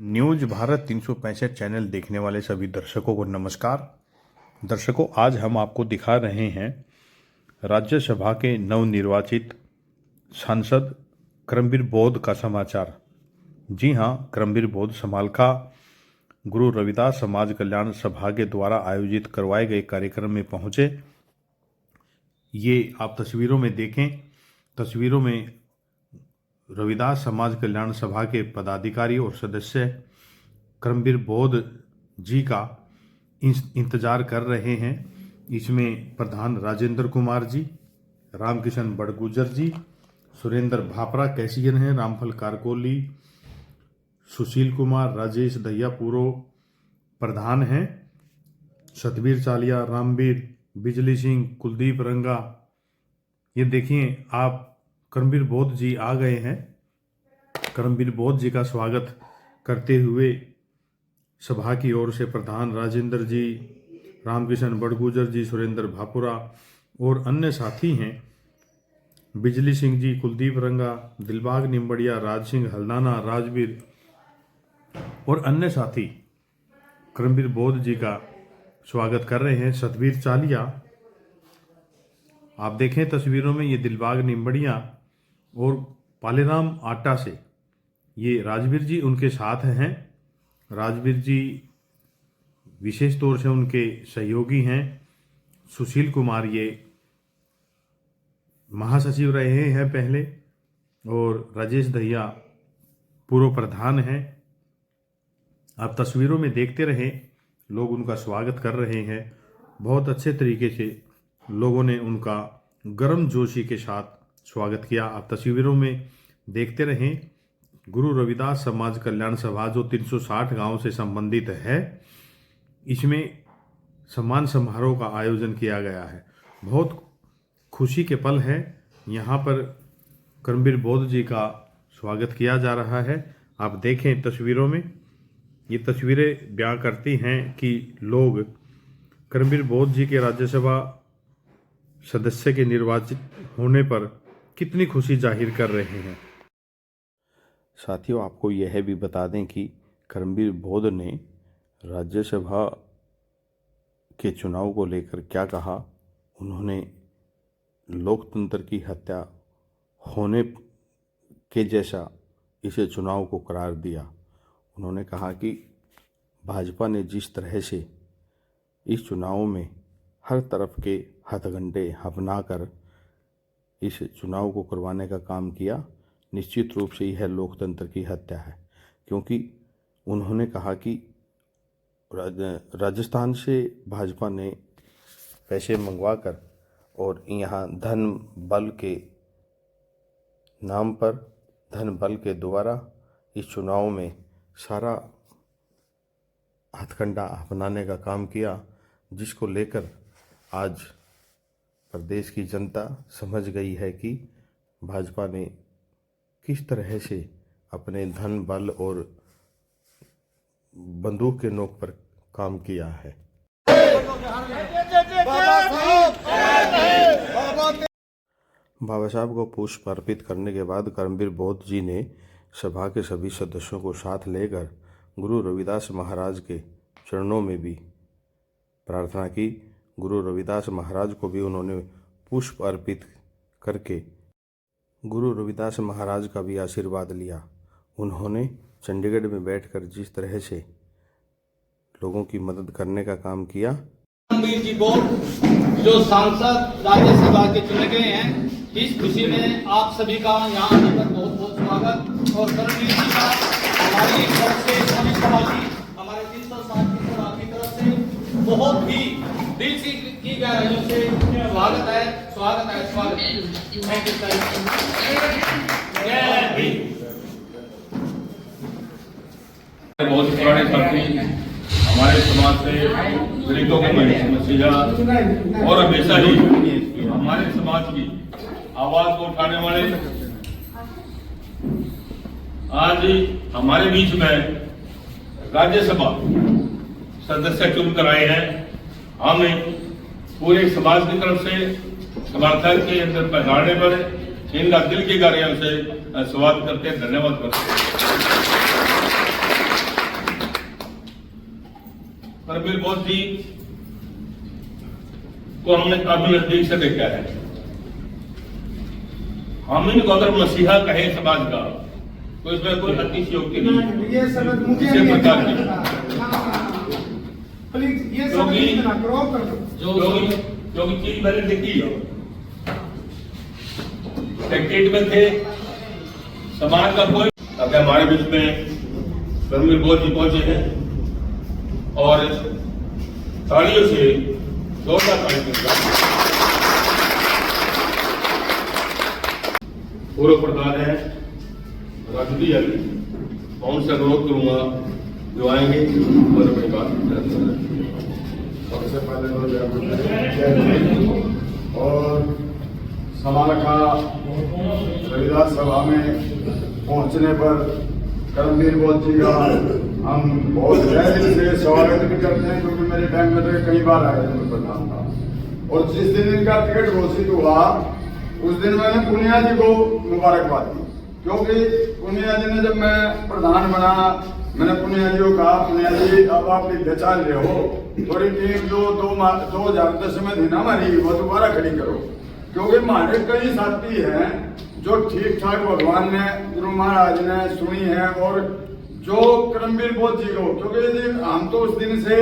News Bharat 365 channel देखने वाले सभी दर्शकों को नमस्कार। दर्शकों, आज हम आपको दिखा रहे हैं राज्यसभा के नवनिर्वाचित सांसद करमबीर बौद्ध का समाचार। जी हां, करमबीर बौद्ध समालखा गुरु रविदास समाज कल्याण सभा के द्वारा आयोजित करवाए गए कार्यक्रम में पहुंचे। ये आप तस्वीरों में देखें। तस्वीरों में रविदास समाज कल्याण सभा के पदाधिकारी और सदस्य करमबीर बौद्ध जी का इंतजार कर रहे हैं। इसमें प्रधान राजेंद्र कुमार जी, रामकिशन बड़गुजर जी, सुरेंद्र भापरा कैशियर हैं, रामफल कारकोली, सुशील कुमार, राजेश दहिया पूर्व प्रधान हैं, सतबीर चालिया, रामबीर, बिजली सिंह, कुलदीप रंगा। ये देखिए आप, करमबीर बौद्ध जी आ गए हैं। करमबीर बौद्ध जी का स्वागत करते हुए सभा की ओर से प्रधान राजेंद्र जी, रामकिशन बड़गुजर जी, सुरेंद्र भापुरा और अन्य साथी हैं, बिजली सिंह जी, कुलदीप रंगा, दिलबाग निम्बड़िया, राज सिंह हल्दाना, राजवीर और अन्य साथी करमबीर बौद्ध जी का स्वागत कर रहे हैं। सतबीर चालिया, आप देखें तस्वीरों में, ये दिलबाग निम्बड़िया और पालेराम आटा से ये राजवीर जी उनके साथ हैं। राजवीर जी विशेष तौर से उनके सहयोगी हैं। सुशील कुमार ये महासचिव रहे हैं पहले, और राजेश दहिया पूर्व प्रधान हैं। आप तस्वीरों में देखते रहें, लोग उनका स्वागत कर रहे हैं। बहुत अच्छे तरीके से लोगों ने उनका गर्मजोशी के साथ स्वागत किया। आप तस्वीरों में देखते रहें। गुरु रविदास समाज कल्याण सभा जो 360 गांव से संबंधित है, इसमें सम्मान समारोह का आयोजन किया गया है। बहुत खुशी के पल है। यहाँ पर करमबीर बौद्ध जी का स्वागत किया जा रहा है। आप देखें तस्वीरों में, ये तस्वीरें बयां करती हैं कि लोग करमबीर बौद्ध जी के राज्यसभा सदस्य के निर्वाचित होने पर कितनी खुशी जाहिर कर रहे हैं। साथियों, आपको यह भी बता दें कि करमबीर बौद्ध ने राज्यसभा के चुनाव को लेकर क्या कहा। उन्होंने लोकतंत्र की हत्या होने के जैसा इसे चुनाव को करार दिया। उन्होंने कहा कि भाजपा ने जिस तरह से इस चुनाव में हर तरफ के हथकंडे अपनाकर इस चुनाव को करवाने का काम किया, निश्चित रूप से यह लोकतंत्र की हत्या है। क्योंकि उन्होंने कहा कि राजस्थान से भाजपा ने पैसे मंगवाकर और यहाँ धन बल के नाम पर, धन बल के द्वारा इस चुनाव में सारा हथकंडा अपनाने का काम किया, जिसको लेकर आज प्रदेश की जनता समझ गई है कि भाजपा ने किस तरह से अपने धन बल और बंदूक के नोक पर काम किया है। बाबा साहब को पुष्प अर्पित करने के बाद करमबीर बौद्ध जी ने सभा के सभी सदस्यों को साथ लेकर गुरु रविदास महाराज के चरणों में भी प्रार्थना की। गुरु रविदास महाराज को भी उन्होंने पुष्प अर्पित करके गुरु रविदास महाराज का भी आशीर्वाद लिया। उन्होंने चंडीगढ़ में बैठकर जिस तरह से लोगों की मदद करने का काम किया। करमबीर जी को जो सांसद राज्यसभा के चुने गए हैं, इस खुशी में आप सभी का यहाँ आने पर बहुत बहुत स्वागत। और करमबीर जी का हमारी तरफ से, सभी समाजी, हमारे 360 की सभा की तरफ से बहुत ही दिल से की गहराइयों से स्वागत है, स्वागत है, स्वागत है। Thank you sir. बहुत ही पुराने साथी हमारे समाज से दलितों की समस्या और हमेशा ही हमारे समाज की आवाज को उठाने वाले आज हमारे बीच में राज्यसभा सदस्य चुनकर आए हैं। हम पूरे समाज की तरफ से समर्थन के अंदर पधारने पर इनका दिल की गहराइयों से स्वागत करते हैं, धन्यवाद करते हैं। करबीर बोस जी को हमने काफी नजदीक से देखा है। हम इनको अगर मसीहा कहे समाज का तो इसमें कोई अतिशयोक्ति नहीं। ये सब मुझे किसी प्रकार की प्लीज ये सब क्योंकि ना क्रॉप कर दो जो चीज मैंने देखी सेक्रेटरी में थे समाज का कोई अगर हमारे बीच में करबीर बोस जी पहुंचे हैं और तालियों से जोरदार ताली मिलता पूर्व प्रधान है राजनीति अली, मैं उनसे अनुरोध करूंगा जो आएंगे और अपनी बात सबसे पहले और समालखा रविदास सभा में पहुंचने पर करमवीर बोस जी का हम बहुत दिल से स्वागत भी करते हैं, क्योंकि मेरे टाइम में तो कई बार आए थे प्रधान था। और जिस दिन इनका टिकट घोषित हुआ उस दिन मैंने पुनिया जी को मुबारकबाद दी, क्योंकि पुनिया जी ने जब मैं प्रधान बना मैंने पुनिया जी को कहा, पुनिया जी अब आप लिख चल रहे हो, थोड़ी टीम जो 2010 में थी ना हमारी वो दोबारा खड़ी करो, क्योंकि हमारे कई साथी हैं जो ठीक ठाक भगवान ने गुरु महाराज ने सुनी है। और जो करमवीर बोस जी को, क्योंकि हम तो उस दिन से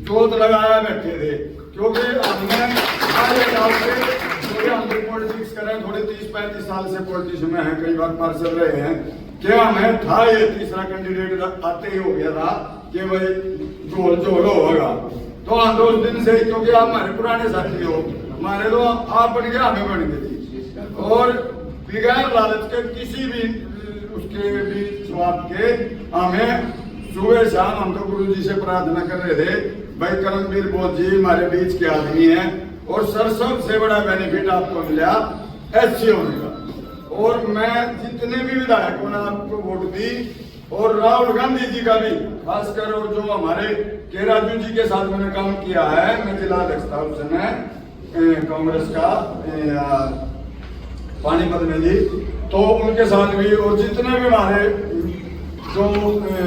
जोत लगाया बैठे थे, क्योंकि हमने हम भी पॉलिटिक्स करें, थोड़े 30-35 साल से पॉलिटिक्स में है, कई बार पार्षद रहे हैं, क्या हमें था ये तीसरा कैंडिडेट आते ही हो गया था कि भाई गोल जोड़ होगा। तो हम तो उस दिन से, क्योंकि आप हमारे पुराने साथी हो, हमारे तो आप बन गया हमें बन गई, और बिगैर लालच के किसी भी उसके भी स्वाद के हमें सुबह शाम हम तो गुरु जी से प्रार्थना कर रहे थे, भाई करमवीर बोस जी हमारे बीच के आदमी हैं, और सर सबसे बड़ा बेनिफिट आपको मिला एससी होने का। और मैं जितने भी विधायकों ने आपको वोट दी, और राहुल गांधी जी का भी खासकर, और जो हमारे के राजू जी के साथ मैंने काम किया है, मैं जिला अध्यक्ष था उस समय कांग्रेस का पानीपत में जी, तो उनके साथ भी, और जितने भी हमारे जो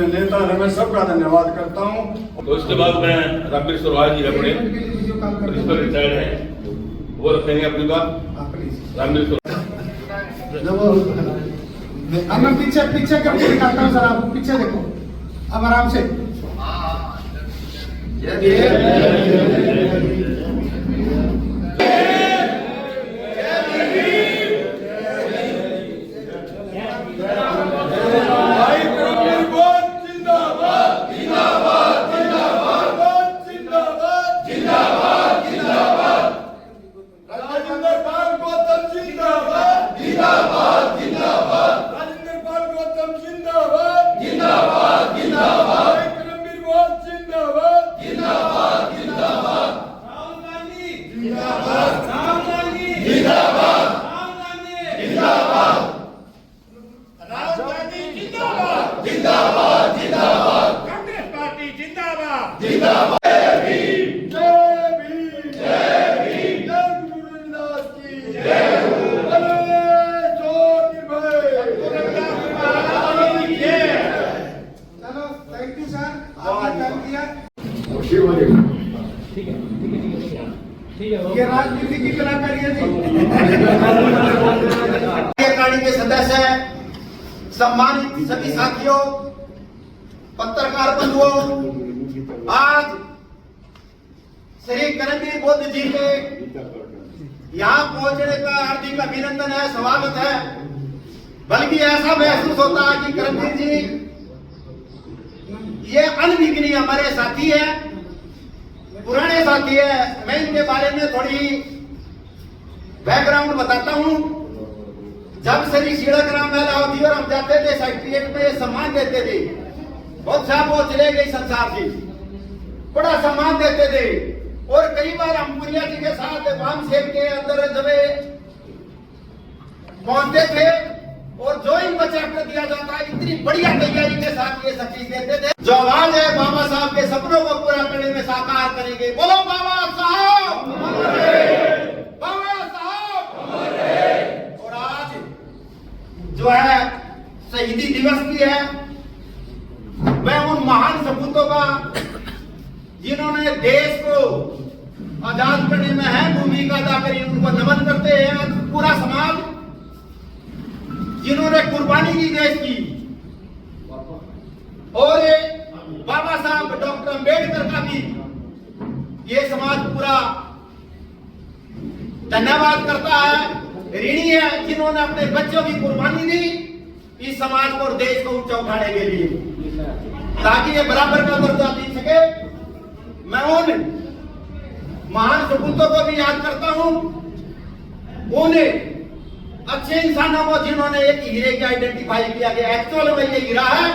नेता हैं मैं सबका धन्यवाद करता हूँ। तो इसके बाद मैं रामवीर सुरवाल जी अपने प्रिंसिपल रिटायर्ड हैं, वो रखेंगे अपनी बात। रामवीर अब मैं पीछे करके दिखाता हूँ सर, आप पीछे देखो अब आराम से। ये राजनीति की कलाकारी है जी। के सदस्य सम्मानित सभी साथियों, पत्रकार बंधुओं, आज श्री करमवीर बोस जी के यहाँ पहुंचने का हार्दिक अभिनंदन है, स्वागत है। बल्कि ऐसा महसूस होता है कि करमवीर जी ये अनभिज्ञ हमारे साथी है, पुराने साथी है। मैं इनके बारे में थोड़ी बैकग्राउंड बताता हूं। जब श्री शीलक-राम मेला होती और हम जाते थे सेक्रेटरिएट में सम्मान देते थे, बहुत साहब वो चले गए संसार से, बड़ा सम्मान देते थे। और कई बार हम पुनिया जी के साथ वाम सेव के अंदर जब पहुंचते थे और जो ही चैप्टर दिया जाता है इतनी बढ़िया तैयारी के साथ ये सब चीज देते थे। जो आवाज है बाबा साहब के सपनों को पूरा करने में साकार करेंगे। बोलो बाबा साहब, बाबा साहब। और आज जो है शहीदी दिवस भी है। मैं उन महान सपूतों का जिन्होंने देश को आजाद करने में अहम भूमिका अदा करी, उनको नमन करते हैं पूरा समाज। जिन्होंने कुर्बानी की देश की, और बाबा साहब डॉक्टर अंबेडकर का भी ये समाज पूरा धन्यवाद करता है, ऋणी है, जिन्होंने अपने बच्चों की कुर्बानी दी इस समाज को और देश को ऊंचा उठाने के लिए, ताकि ये बराबर का दर्जा दी सके। मैं उन महान सपूतों को भी याद करता हूं, उन अच्छे इंसानों को जिन्होंने एक हीरे की आइडेंटिफाई किया गया, एक्चुअल में ये हीरा है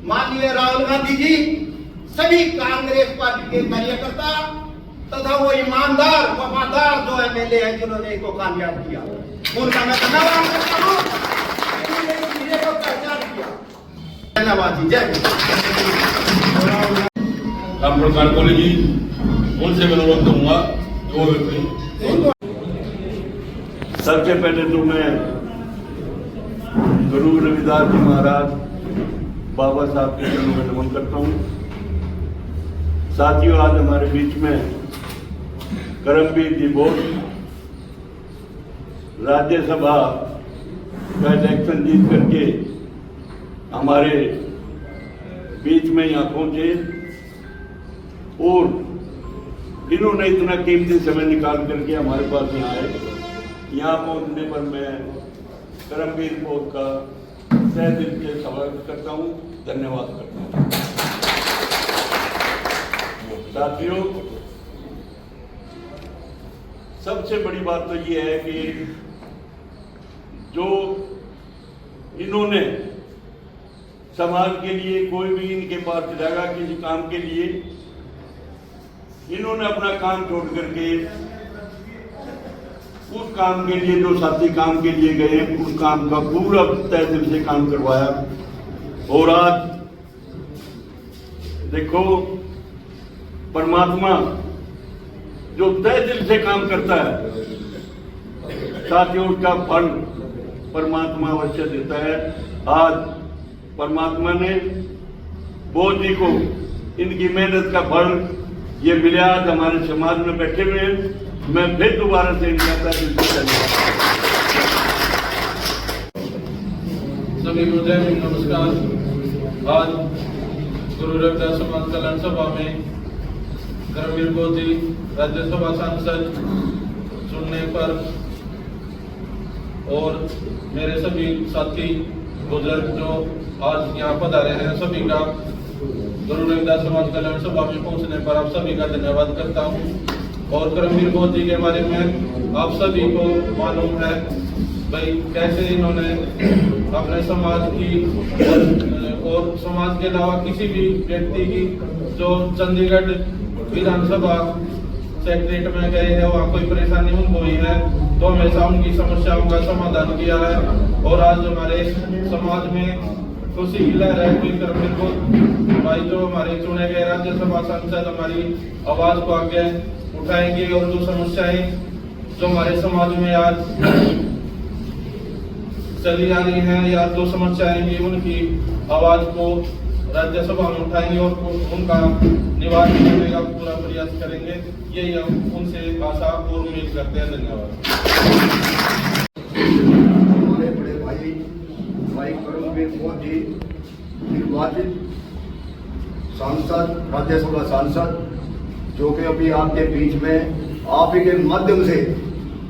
माननीय राहुल गांधी जी, सभी कांग्रेस पार्टी के कार्यकर्ता तथा वो ईमानदार वफादार जो एमएलए हैं जिन्होंने इसको कामयाब किया, उनका मैं धन्यवाद करता हूं, हीरे को पहचान किया। धन्यवाद जी, जय डॉक्टर कारकोली जी, उनसे मैं अनुरोध करूंगा जो व्यक्ति। सबसे पहले तो मैं गुरु रविदास जी महाराज बाबा साहब के चरणों में नमन करता हूँ। साथियों, आज हमारे बीच में करमवीर जी बोस राज्यसभा का इलेक्शन जीत करके हमारे बीच में यहाँ पहुंचे, और इन्होंने इतना कीमती समय निकाल करके हमारे पास यहाँ आए। यहाँ पहुंचने पर मैं करमवीर बोस का तहे दिल से स्वागत करता हूँ, धन्यवाद करता हूँ। साथियों, सबसे बड़ी बात तो ये है कि जो इन्होंने समाज के लिए, कोई भी इनके पास जाएगा किसी काम के लिए, इन्होंने अपना काम छोड़ करके उस काम के लिए, जो साथी काम के लिए गए, उस काम का पूरा तहे दिल से काम करवाया। और आज देखो, परमात्मा जो तहे दिल से काम करता है, साथियों, उसका फल परमात्मा अवश्य देता है। आज परमात्मा ने बोस जी को इनकी मेहनत का फल ये मिला, आज हमारे समाज में बैठे हुए हैं। मैं फिर दोबारा से इनका दिल से धन्यवाद। सभी को जय हिंद, नमस्कार। आज गुरु रविदास समाज कल्याण सभा में करमवीर बोस जी राज्यसभा सांसद चुनने पर और मेरे सभी साथी बुजुर्ग जो आज यहाँ पधारे हैं, सभी का गुरु रविदास समाज कल्याण सभा में पहुंचने पर आप सभी का धन्यवाद करता हूँ। और करमवीर बोस जी के बारे में आप सभी को मालूम है भाई, कैसे इन्होंने अपने समाज की और समाज के अलावा किसी भी व्यक्ति की, जो चंडीगढ़ विधानसभा सेक्रेटरीट में गए हैं, वहाँ कोई परेशानी उनको हुई है तो हमेशा उनकी समस्याओं का समाधान किया है। और आज हमारे समाज में खुशी की लहर है। कोई करमवीर बोस भाई जो हमारे चुने गए राज्यसभा सांसद हमारी आवाज को आगे उठाएंगे, और जो समस्याएं जो हमारे समाज में आज चली आ रही हैं, या जो समस्याएं हैं, उनकी आवाज को राज्यसभा में उठाएंगे और उनका निवारण करने का पूरा प्रयास करेंगे। यही हम उनसे आशा और उम्मीद करते हैं। धन्यवाद। हमारे बड़े भाई करमवीर बोस जी निर्वाचित सांसद, राज्यसभा सांसद, जो कि अभी आपके बीच में आप ही के माध्यम से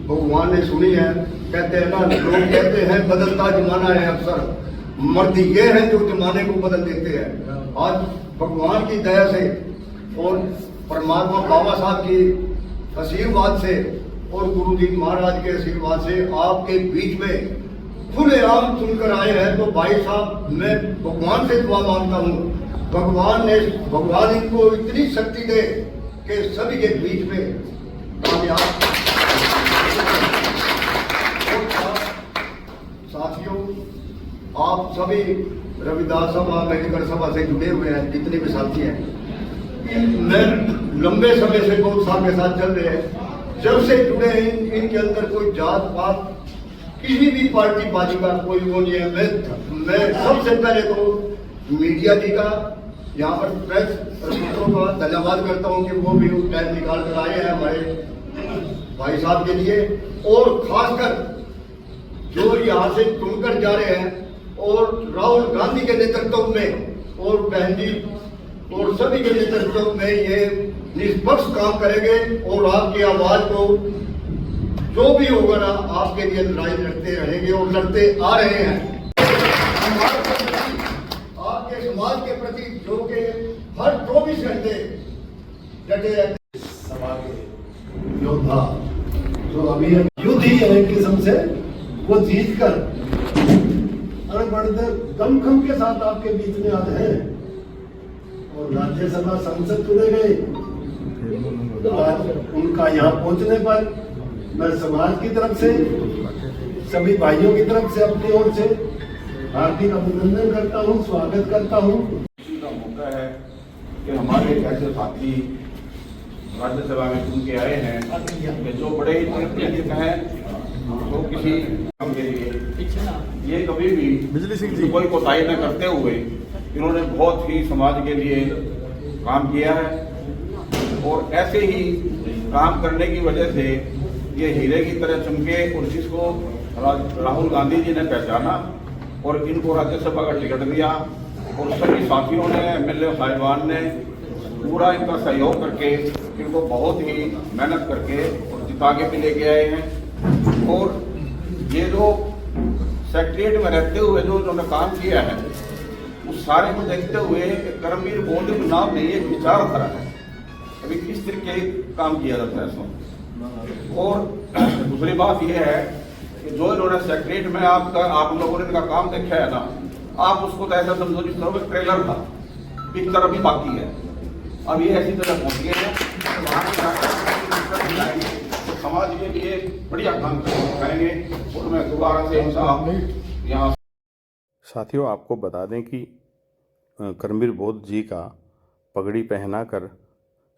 भगवान ने सुनी है। कहते हैं ना, लोग कहते हैं बदलता जमाना है, अक्सर मर्द ये है जो जमाने को बदल देते हैं। आज भगवान की दया से और परमात्मा बाबा साहब की आशीर्वाद से और गुरु जी महाराज के आशीर्वाद से आपके बीच में खुलेआम सुनकर आए हैं। तो भाई साहब, मैं भगवान से दुआ मांगता हूँ, भगवान इनको इतनी शक्ति दे कि सभी के बीच में कामयाब। साथियों, आप सभी रविदास सभा, मेडिकल सभा से जुड़े हुए हैं, जितने भी साथी हैं, मैं लंबे समय से बहुत साल के साथ चल रहे हैं। जब से जुड़े हैं, इनके अंदर कोई जात पात किसी भी पार्टी बाजी का कोई वो नहीं है। मैं सबसे पहले तो मीडिया जी का यहाँ पर प्रेस रिपोर्टरों का धन्यवाद करता हूँ कि वो भी उस टाइम निकाल कर आए हैं हमारे भाई साहब के लिए, और खासकर जो यहाँ से चुनकर जा रहे हैं और राहुल गांधी के नेतृत्व में और बहन जी और सभी के नेतृत्व में ये निष्पक्ष काम करेंगे और आपकी आवाज को जो भी होगा ना आपके लिए लड़ाई लड़ते रहेंगे और लड़ते आ रहे हैं। आपके समाज के प्रति जो के हर 24 घंटे डटे रहते सभा के योद्धा जो अभी युद्ध ही है एक किस्म से, वो जीत कर बड़े दमखम के साथ आपके बीच में आज हैं और राज्यसभा सांसद चुने गए। तो आज उनका यहाँ पहुंचने पर मैं समाज की तरफ से, सभी भाइयों की तरफ से, अपनी ओर से हार्दिक अभिनंदन करता हूँ, स्वागत करता हूँ। खुशी का मौका है कि हमारे एक ऐसे साथी राज्यसभा में चुन के आए हैं कि जो बड़े ही हैं, तो किसी काम के लिए ये कभी भी कोई कोताही न करते हुए इन्होंने बहुत ही समाज के लिए काम किया है और ऐसे ही काम करने की वजह से ये हीरे की तरह चमके और जिसको राहुल गांधी जी ने पहचाना और इनको राज्यसभा का टिकट दिया और सभी साथियों ने, एमएलए साहिबान ने पूरा इनका सहयोग करके इनको बहुत ही मेहनत करके और जिता के भी लेके आए हैं। और ये जो सेक्रेटरीट में रहते हुए जो उन्होंने काम किया है उस सारे को देखते हुए करमवीर बोध नाम ने एक विचार करा है अभी किस तरीके काम किया जाता है इसमें। और दूसरी बात यह है कि जो इन्होंने सेक्रेटरीट में आप लोगों ने इनका काम देखा है ना, आप उसको तो ऐसा समझो जिस तरह ट्रेलर था, पिक्चर अभी बाकी है, अब ये ऐसी तरह पहुंच गए हैं तो समाज के लिए बढ़िया काम करेंगे और मैं दोबारा से यहाँ। साथियों, आपको बता दें कि करमवीर बोध जी का पगड़ी पहनाकर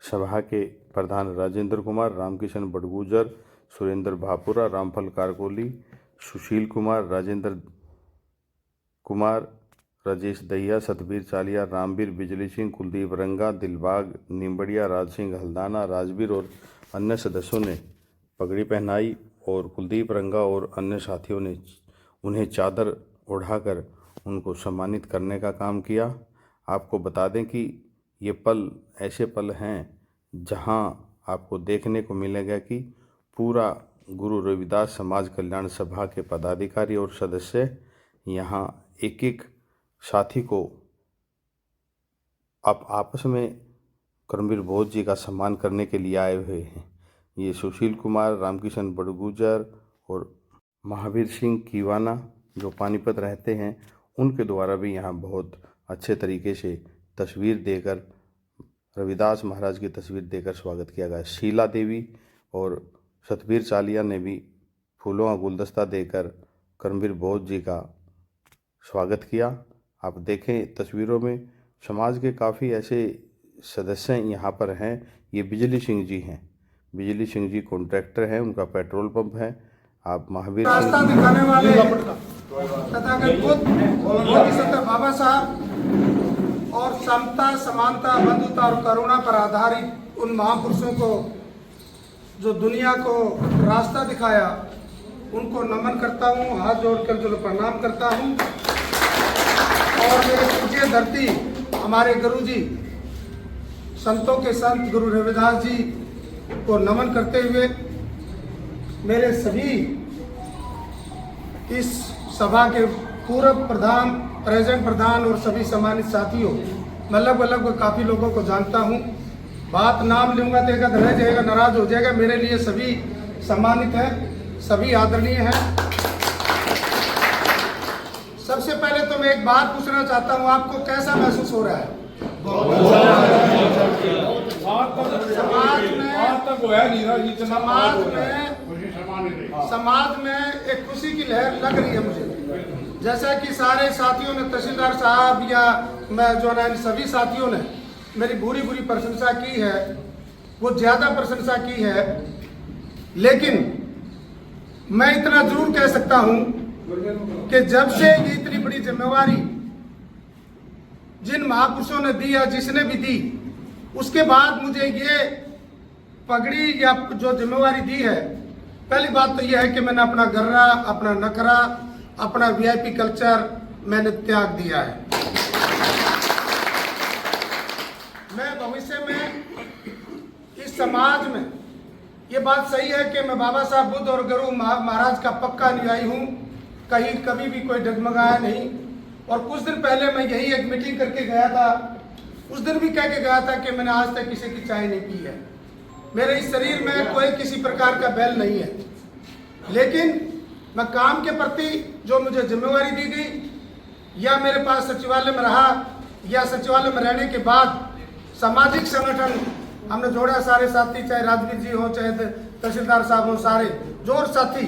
सभा के प्रधान राजेंद्र कुमार, रामकिशन बड़गुजर, सुरेंद्र भापुरा, रामफल कारकोली, सुशील कुमार, राजेंद्र कुमार, राजेश दहिया, सतबीर चालिया, रामवीर, बिजली सिंह, कुलदीप रंगा, दिलबाग निम्बड़िया, राज सिंह हल्दाना, राजवीर और अन्य सदस्यों ने पगड़ी पहनाई और कुलदीप रंगा और अन्य साथियों ने उन्हें चादर ओढ़ाकर उनको सम्मानित करने का काम किया। आपको बता दें कि ये पल ऐसे पल हैं जहां आपको देखने को मिलेगा कि पूरा गुरु रविदास समाज कल्याण सभा के पदाधिकारी और सदस्य यहाँ एक एक साथी को आपस में करमवीर बोध जी का सम्मान करने के लिए आए हुए हैं। ये सुशील कुमार, रामकिशन बड़गुजर और महावीर सिंह कीवाना जो पानीपत रहते हैं, उनके द्वारा भी यहाँ बहुत अच्छे तरीके से तस्वीर देकर, रविदास महाराज की तस्वीर देकर स्वागत किया गया। शीला देवी और सतबीर चालिया ने भी फूलों का गुलदस्ता देकर करमवीर बोध जी का स्वागत किया। आप देखें तस्वीरों में समाज के काफ़ी ऐसे सदस्य यहाँ पर हैं। ये बिजली सिंह जी हैं, बिजली सिंह जी कॉन्ट्रैक्टर हैं, उनका पेट्रोल पंप है। आप महावीर रास्ता दिखाने वाले तथागत बुद्ध बाबा साहब और समता, समानता, बंधुता और करुणा पर आधारित उन महापुरुषों को जो दुनिया को रास्ता दिखाया, उनको नमन करता हूँ, हाथ जोड़कर जो प्रणाम करता हूँ। और मेरे पूज्य धरती हमारे गुरु जी, संतों के संत गुरु रविदास जी को नमन करते हुए मेरे सभी इस सभा के पूर्व प्रधान, प्रेजेंट प्रधान और सभी सम्मानित साथियों, मैं लगभग काफ़ी लोगों को जानता हूँ। बात नाम लूँगा तो एक रह जाएगा, नाराज हो जाएगा। मेरे लिए सभी सम्मानित हैं, सभी आदरणीय हैं। सबसे पहले तो मैं एक बात पूछना चाहता हूँ, आपको कैसा महसूस हो रहा है? समाज में एक खुशी की लहर लग रही है मुझे। जैसा कि सारे साथियों ने, तहसीलदार साहब या मैं जो है सभी साथियों ने मेरी बुरी प्रशंसा की है, वो ज़्यादा प्रशंसा की है, लेकिन मैं इतना जरूर कह सकता हूं कि जब से ये इतनी बड़ी जिम्मेवारी जिन महापुरुषों ने दी या जिसने भी दी, उसके बाद मुझे ये पगड़ी या जो जिम्मेवारी दी है, पहली बात तो यह है कि मैंने अपना गर्रा, अपना नखरा, अपना वीआईपी कल्चर मैंने त्याग दिया है। मैं भविष्य में इस समाज में, ये बात सही है कि मैं बाबा साहब बुद्ध और गुरु महाराज का पक्का अनुयायी हूँ, कहीं कभी भी कोई डगमगाया नहीं। और कुछ दिन पहले मैं यही एक मीटिंग करके गया था, उस दिन भी कह के गया था कि मैंने आज तक किसी की चाय नहीं पी है, मेरे इस शरीर में कोई किसी प्रकार का बैल नहीं है। लेकिन मैं काम के प्रति जो मुझे जिम्मेवारी दी गई, या मेरे पास सचिवालय में रहा, या सचिवालय में रहने के बाद सामाजिक संगठन हमने जोड़ा, सारे साथी, चाहे राजवीर जी हो, चाहे तहसीलदार साहब हो, सारे जोर साथी,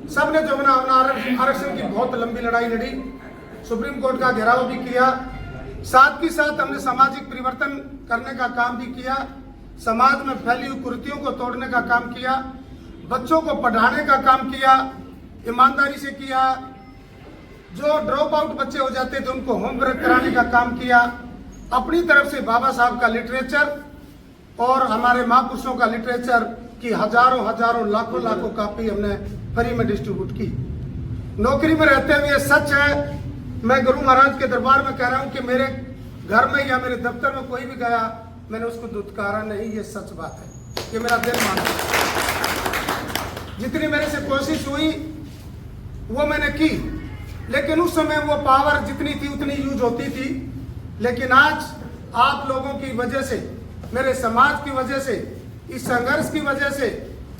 सब ने जो अपना आरक्षण की बहुत लंबी लड़ाई लड़ी, सुप्रीम कोर्ट का घेराव भी किया, साथ ही साथ हमने सामाजिक परिवर्तन करने का काम भी किया, समाज में फैली हुई कुरीतियों को तोड़ने का काम किया, बच्चों को पढ़ाने का काम किया, ईमानदारी से किया, जो ड्रॉप आउट बच्चे हो जाते थे उनको होमवर्क कराने का काम किया, अपनी तरफ से बाबा साहब का लिटरेचर और हमारे महापुरुषों का लिटरेचर की हजारों हजारों लाखों लाखों कॉपी हमने फ्री में डिस्ट्रीब्यूट की। नौकरी में रहते हुए सच है, मैं गुरु महाराज के दरबार में कह रहा हूँ कि मेरे घर में या मेरे दफ्तर में कोई भी गया, मैंने उसको दुत्कारा नहीं, ये सच बात है, ये मेरा दिल मानता है। जितनी मेरे से कोशिश हुई वो मैंने की, लेकिन उस समय वो पावर जितनी थी उतनी यूज होती थी। लेकिन आज आप लोगों की वजह से, मेरे समाज की वजह से, इस संघर्ष की वजह से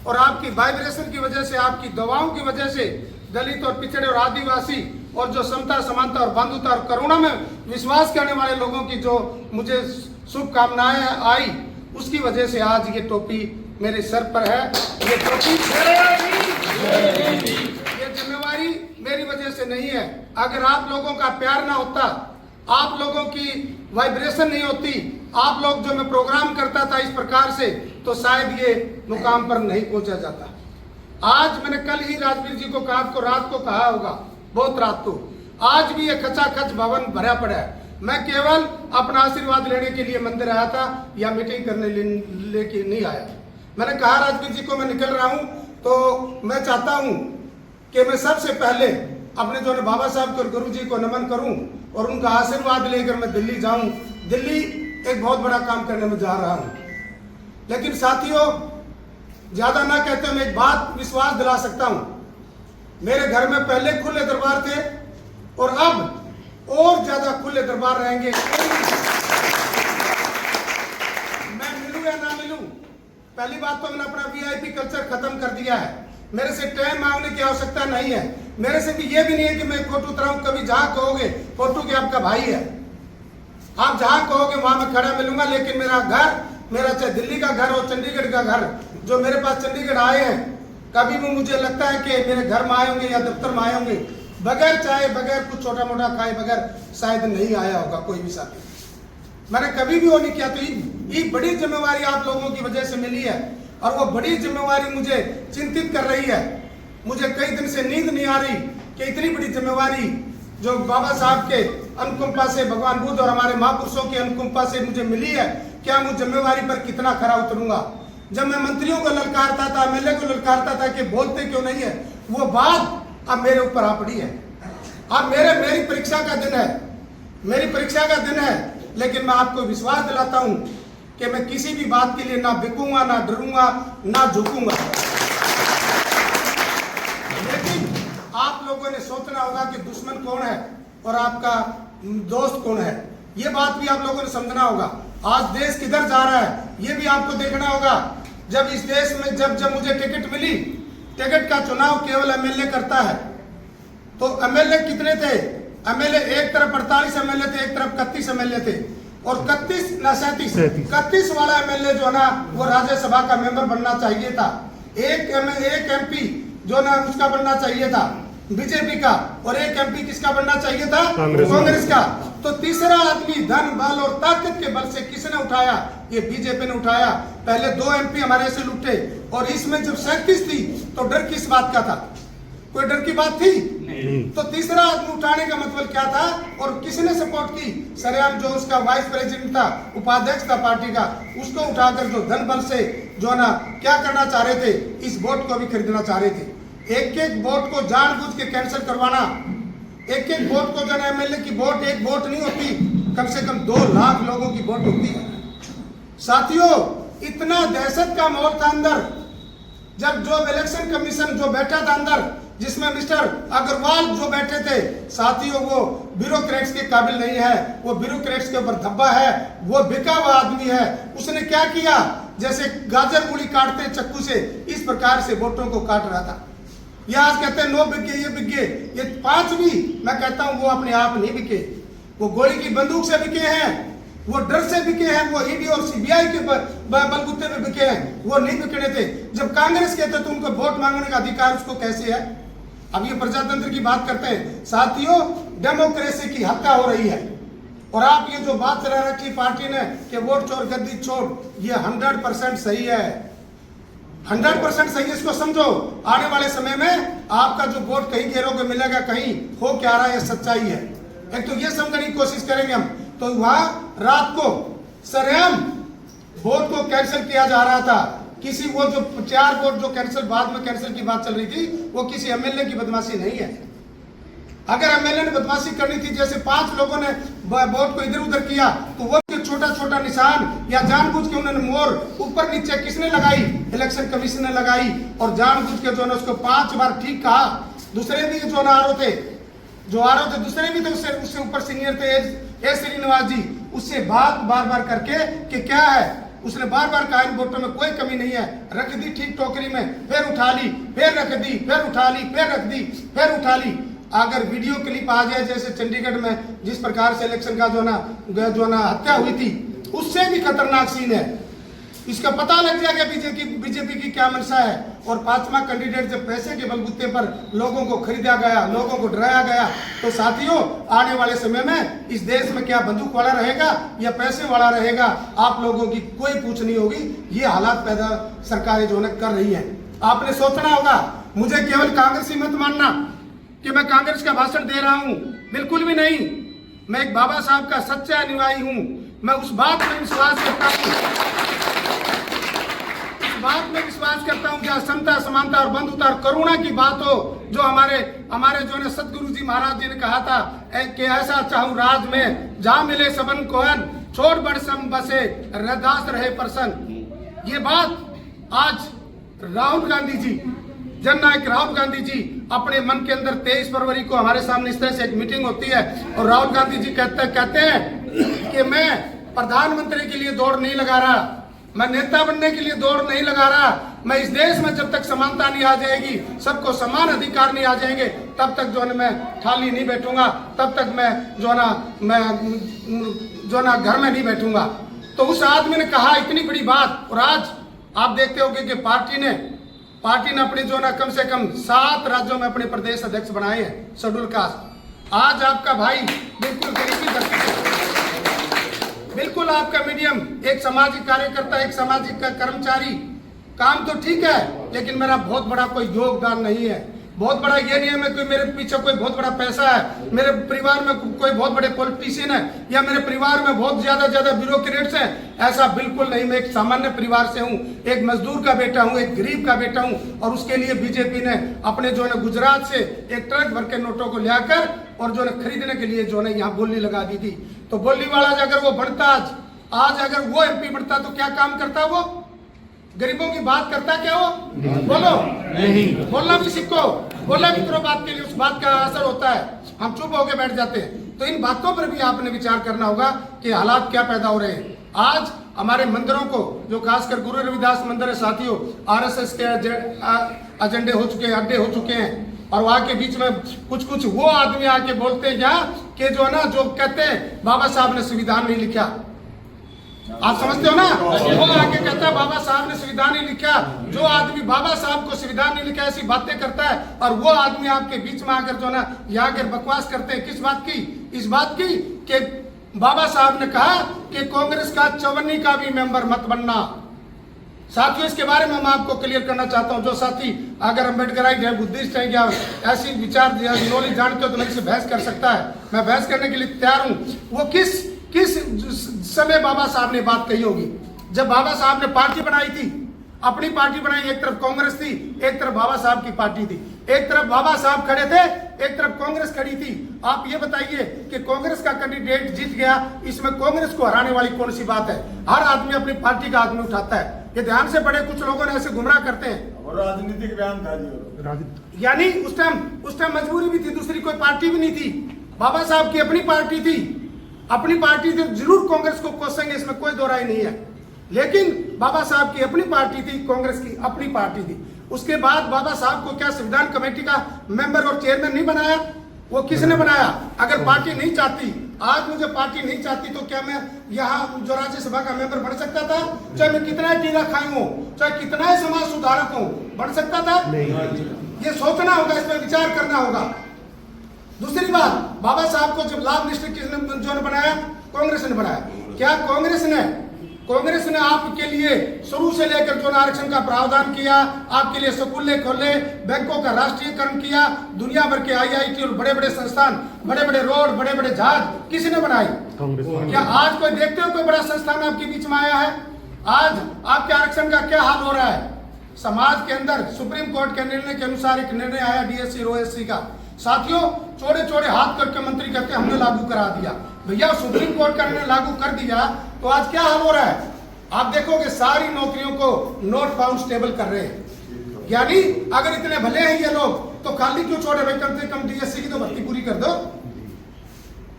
और आपकी वाइब्रेशन की वजह से, आपकी दवाओं की वजह से दलित और पिछड़े और आदिवासी और जो समता, समानता और बंधुता और करुणा में विश्वास करने वाले लोगों की जो मुझे शुभकामनाएं आई, उसकी वजह से आज ये टोपी मेरे सर पर है। ये टोपी ये जिम्मेवारी मेरी वजह से नहीं है। अगर आप लोगों का प्यार ना होता, आप लोगों की वाइब्रेशन नहीं होती, आप लोग जो मैं प्रोग्राम करता था इस प्रकार से, तो शायद ये मुकाम पर नहीं पहुंचा जाता। आज मैंने कल ही राजवीर जी को कहा, आपको रात को कहा होगा, बहुत रात को, आज भी ये खचाखच भवन भरा पड़ा है। मैं केवल अपना आशीर्वाद लेने के लिए मंदिर आया था या मीटिंग करने लेके नहीं आया। मैंने कहा राजवीर जी को मैं निकल रहा हूं, तो मैं चाहता हूं कि मैं सबसे पहले अपने जो बाबा साहब और गुरु जी को नमन करूं और उनका आशीर्वाद लेकर मैं दिल्ली जाऊं। दिल्ली एक बहुत बड़ा काम करने में जा रहा हूं। लेकिन साथियों, ज्यादा ना कहते मैं एक बात विश्वास दिला सकता हूं, मेरे घर में पहले खुले दरबार थे और अब और ज्यादा खुले दरबार रहेंगे। मैं मिलूं या ना मिलूं, पहली बात तो मैंने अपना वीआईपी कल्चर खत्म कर दिया है। मेरे से टाइम मांगने की आवश्यकता नहीं है। मेरे से भी ये भी नहीं है कि मैं फोटो उतराऊं। कभी जहां कहोगे, फोटो की आपका भाई है, आप जहां कहोगे वहां मैं खड़ा मिलूंगा। लेकिन मेरा घर, मेरा चाहे दिल्ली का घर हो, चंडीगढ़ का घर, जो मेरे पास चंडीगढ़ आए हैं, कभी भी मुझे लगता है कि मेरे घर में आए होंगे या दफ्तर में आए होंगे, बगैर चाहे, बगैर कुछ छोटा मोटा खाए बगैर शायद नहीं आया होगा कोई भी साथी। मैंने कभी भी वो नहीं किया। तो ये बड़ी जिम्मेवारी आप लोगों की वजह से मिली है और वो बड़ी जिम्मेवारी मुझे चिंतित कर रही है। मुझे कई दिन से नींद नहीं आ रही कि इतनी बड़ी जिम्मेवारी जो बाबा साहब के अनुकंपा से, भगवान बुद्ध और हमारे महापुरुषों की अनुकंपा से मुझे मिली है, क्या मैं जिम्मेवारी पर कितना खरा उतरूंगा। जब मैं मंत्रियों को ललकारता था, एमएलए को ललकारता था कि बोलते क्यों नहीं है, वो बात अब मेरे ऊपर आ पड़ी है। अब मेरी परीक्षा का दिन है, मेरी परीक्षा का दिन है। लेकिन मैं आपको विश्वास दिलाता हूं कि मैं किसी भी बात के लिए ना बिकूंगा, ना डरूंगा, ना झुकूंगा। लेकिन आप लोगों ने सोचना होगा कि दुश्मन कौन है और आपका दोस्त कौन है। ये बात भी आप लोगों ने समझना होगा। आज देश किधर जा रहा है ये भी आपको देखना होगा। जब इस देश में जब मुझे टिकट मिली, टिकट का चुनाव केवल एमएलए करता है। तो एमएलए कितने थे? एमएलए एक तरफ 48 एमएलए थे, एक तरफ 31 एमएलए थे और 31 वाला एमएलए जो है ना, वो राज्यसभा का मेंबर बनना चाहिए था। एक एमपी जो ना उसका बनना चाहिए था बीजेपी का, और एक एमपी किसका बनना चाहिए था? कांग्रेस का। तो तीसरा आदमी धन, बल और ताकत के बल से किसने उठाया? ये बीजेपी ने उठाया। पहले 2 एमपी हमारे से लुटे और इसमें जब 37 थी तो डर किस बात का था? कोई डर की बात थी? तो तीसरा आदमी उठाने का मतलब क्या था और किसने सपोर्ट की? सरेआम जो उसका वाइस प्रेसिडेंट था, उपाध्यक्ष था पार्टी का, उसको उठाकर जो धन बल से जो ना क्या करना चाह रहे थे, इस वोट को भी खरीदना चाह रहे थे। एक एक वोट को जानबूझ के कैंसिल करवाना, एक एक वोट को जो ना एमएलए की वोट एक वोट नहीं होती, कम से कम 2 लाख लोगों की वोट होती है। साथियों, इतना दहशत का माहौल था अंदर, जब जो इलेक्शन कमीशन जो बैठा था अंदर, जिसमें मिस्टर अग्रवाल जो बैठे थे, साथियों वो ब्यूरोक्रेट्स के काबिल नहीं है, वो ब्यूरोक्रेट्स के ऊपर धब्बा है, वो बिका हुआ आदमी है। उसने क्या किया? जैसे गाजर मूली काटते चक्कू से, इस प्रकार से वोटों को काट रहा था। ये आज कहते हैं 9 बिक गए, ये बिक गए, ये 5 भी मैं कहता हूं वो अपने आप नहीं बिके, वो गोली की बंदूक से बिके हैं, वो डर से बिके हैं, वो ईडी और सीबीआई के बलबूते पे बिके हैं, वो नहीं बिकने थे। जब कांग्रेस कहते तो उनको वोट मांगने का अधिकार उसको कैसे है? अब ये प्रजातंत्र की बात करते हैं। साथियों, डेमोक्रेसी की हत्या हो रही है। और आप ये जो बात चला रखी पार्टी ने कि वोट चोर गद्दी छोड़, ये 100% सही है, 100% सही है। इसको समझो, आने वाले समय में आपका जो वोट कहीं घेरों को मिलेगा, कहीं हो क्या रहा है, सच्चाई है। एक तो ये समझने की कोशिश करेंगे हम, तो वहां रात को सरेआम वोट को कैंसिल किया जा रहा था। किसी वो जो 4 वोट जो कैंसिल, बाद में कैंसिल की बात चल रही थी, वो किसी एमएलए की बदमाशी नहीं है। अगर एमएलए ने बदमाशी करनी थी, जैसे 5 लोगों ने वोट को इधर उधर किया, तो वो छोटा छोटा निशान या जानबूझ के उन्होंने मोर ऊपर नीचे किसने लगाई? इलेक्शन कमीशन ने लगाई, और जानबूझ के जो है उसको 5 बार ठीक कहा। दूसरे भी जो ना आरोप थे, दूसरे भी थे, उससे ऊपर सीनियर थे ए श्रीनिवास जी, उससे बात बार बार करके कि क्या है, उसने बार बार कहा इन वोटों में कोई कमी नहीं है, रख दी ठीक टोकरी में, फिर उठा ली, फिर रख दी, फिर उठा ली, फिर रख दी, फिर उठा ली। अगर वीडियो क्लिप आ जाए, जैसे चंडीगढ़ में जिस प्रकार से इलेक्शन का जो ना हत्या हुई थी, उससे भी खतरनाक सीन है। इसका पता लग जाएगा बीजेपी की क्या मंशा है। और 5वां कैंडिडेट जब पैसे के बलबूते पर लोगों को खरीदा गया, लोगों को डराया गया, तो साथियों आने वाले समय में इस देश में क्या बंदूक वाला रहेगा या पैसे वाला रहेगा, आप लोगों की कोई पूछ नहीं होगी। ये हालात पैदा सरकारें जो है कर रही है। आपने सोचना होगा, मुझे केवल कांग्रेसी मत मानना कि मैं कांग्रेस का भाषण दे रहा हूं, बिल्कुल भी नहीं। मैं एक बाबा साहब का सच्चा अनुयायी हूं। मैं उस बात में विश्वास करता हूं कि समता, समानता और बंधुता और करुणा की बात हो, जो हमारे जो है सतगुरु जी महाराज जी ने कहा था कि ऐसा चाहूं राज में जहां मिले सबन कोहन, छोड़ बड़ सम बसे रदास रहे प्रसन्न। ये बात आज राहुल गांधी जी, जननायक राहुल गांधी जी अपने मन के अंदर 23 फरवरी को हमारे सामने इस तरह से एक मीटिंग होती है, और राहुल गांधी जी कहते हैं कि मैं प्रधानमंत्री के लिए दौड़ नहीं लगा रहा, मैं नेता बनने के लिए दौड़ नहीं लगा रहा, मैं इस देश में जब तक समानता नहीं आ जाएगी, सबको समान अधिकार नहीं आ जाएंगे, तब तक जो है मैं थाली नहीं बैठूंगा, तब तक मैं घर में नहीं बैठूंगा। तो उस आदमी ने कहा इतनी बड़ी बात, और आज आप देखते होंगे कि पार्टी ने अपने जो ना कम से कम 7 राज्यों में अपने प्रदेश अध्यक्ष बनाए हैं शेड्यूल कास्ट। आज आपका भाई बिल्कुल गरीबी धरती, बिल्कुल आपका मीडियम, एक सामाजिक कार्यकर्ता, एक सामाजिक कर्मचारी, काम तो ठीक है, लेकिन मेरा बहुत बड़ा कोई योगदान नहीं है। बहुत बड़ा ये नहीं है मैं कोई, मेरे पीछे कोई बहुत बड़ा पैसा है, मेरे परिवार में कोई बहुत बड़े पॉलिटिशियन है, या मेरे परिवार में बहुत ज्यादा ब्यूरोक्रेट्स हैं, ऐसा बिल्कुल नहीं। मैं एक सामान्य परिवार से हूँ, एक मजदूर का बेटा हूँ, एक गरीब का बेटा हूँ, और उसके लिए बीजेपी ने अपने जो है गुजरात से एक ट्रक भर के नोटों को लाकर और जो है खरीदने के लिए जो है यहाँ बोली लगा दी थी। तो बोली वाला अगर वो बढ़ता, आज अगर वो एमपी बढ़ता तो क्या काम करता? वो गरीबों की बात करता क्या? वो बोलो नहीं, बोलना भी सीखो, बोलना भी करो बात के लिए, उस बात का असर होता है। हम चुप होकर बैठ जाते हैं। तो इन बातों पर भी आपने विचार करना होगा कि हालात क्या पैदा हो रहे हैं। आज हमारे मंदिरों को, जो खासकर गुरु रविदास मंदिर है साथियों, आरएसएस के एजेंडे हो चुके हैं, अड्डे हो चुके हैं, और वहां के बीच में कुछ वो आदमी आके बोलते हैं क्या कि जो है ना, जो कहते हैं बाबा साहब ने संविधान नहीं लिखा। आप समझते हो ना, वो आके कहता है बाबा साहब ने संविधान नहीं लिखा। जो आदमी बाबा साहब को संविधान नहीं लिखा ऐसी बातें करता है, और वो आदमी आपके बीच में आकर जो ना यहाँ आकर बकवास करते हैं। किस बात की? इस बात की कि बाबा साहब ने कहा कि कांग्रेस का 54 का भी मेंबर मत बनना। साथियों, इसके बारे में मैं आपको क्लियर करना चाहता हूं। जो साथी अगर अम्बेडकराइट है, बुद्धिस्ट है या ऐसी विचार नॉलेज जानते हो तो मेरे से बहस कर सकता है, मैं बहस करने के लिए तैयार हूं। वो किस समय बाबा साहब ने बात कही होगी? जब बाबा साहब ने पार्टी बनाई थी, अपनी पार्टी बनाई, एक तरफ कांग्रेस थी, एक तरफ बाबा साहब की पार्टी थी, एक तरफ बाबा साहब खड़े थे, एक तरफ कांग्रेस खड़ी थी। आप ये बताइए कि कांग्रेस का कैंडिडेट जीत गया, इसमें कांग्रेस को हराने वाली कौन सी बात है? हर आदमी अपनी पार्टी का आदमी उठाता है। ये ध्यान से पढ़े, कुछ लोगों ने ऐसे गुमराह करते हैं। और राजनीतिक बयान था जी, यानी उस टाइम मजबूरी भी थी, दूसरी कोई पार्टी भी नहीं थी। बाबा साहब की अपनी पार्टी थी, अपनी पार्टी थी, जरूर कांग्रेस को कोसेंगे, इसमें कोई दो राय नहीं है। लेकिन बाबा साहब की अपनी पार्टी थी, कांग्रेस की अपनी पार्टी थी। उसके बाद बाबा साहब को क्या संविधान कमेटी का मेंबर और चेयरमैन नहीं बनाया? वो किसने बनाया? अगर पार्टी नहीं चाहती, आज मुझे पार्टी नहीं चाहती, तो क्या मैं यहाँ जो राज्यसभा का मेंबर बन सकता था? चाहे मैं कितना ही टीका खाई हूँ, चाहे कितना ही समाज सुधारक हूँ, बन सकता था? ये सोचना होगा, इस पर विचार करना होगा। दूसरी बात, बाबा साहब को जब लाभ डिस्ट्रिक्ट किसने जो बनाया? कांग्रेस ने बनाया। क्या कांग्रेस ने आपके लिए शुरू से लेकर जो आरक्षण का प्रावधान किया, आपके लिए स्कूलें खोले, बैंकों का राष्ट्रीयकरण किया, दुनिया भर के IIT और बड़े बड़े संस्थान, बड़े बड़े रोड, बड़े बड़े जहाज किसने बनाए? क्या आज कोई देखते हो कोई बड़ा संस्थान आपके बीच में आया है? आज आपके आरक्षण का क्या हाल हो रहा है? समाज के अंदर सुप्रीम कोर्ट के निर्णय के अनुसार एक निर्णय आया DSC और OSC का। साथियों, चौड़े चौड़े हाथ करके मंत्री कहते हमने लागू करा दिया। भैया, सुप्रीम कोर्ट का निर्णय लागू कर दिया तो आज क्या हाल हो रहा है? आप देखोगे सारी नौकरियों को नॉट फाउंड स्टेबल कर रहे हैं। यानी अगर इतने भले हैं ये लोग तो खाली क्यों छोड़े? भाई, कम से कम DSC की तो भर्ती पूरी कर दो।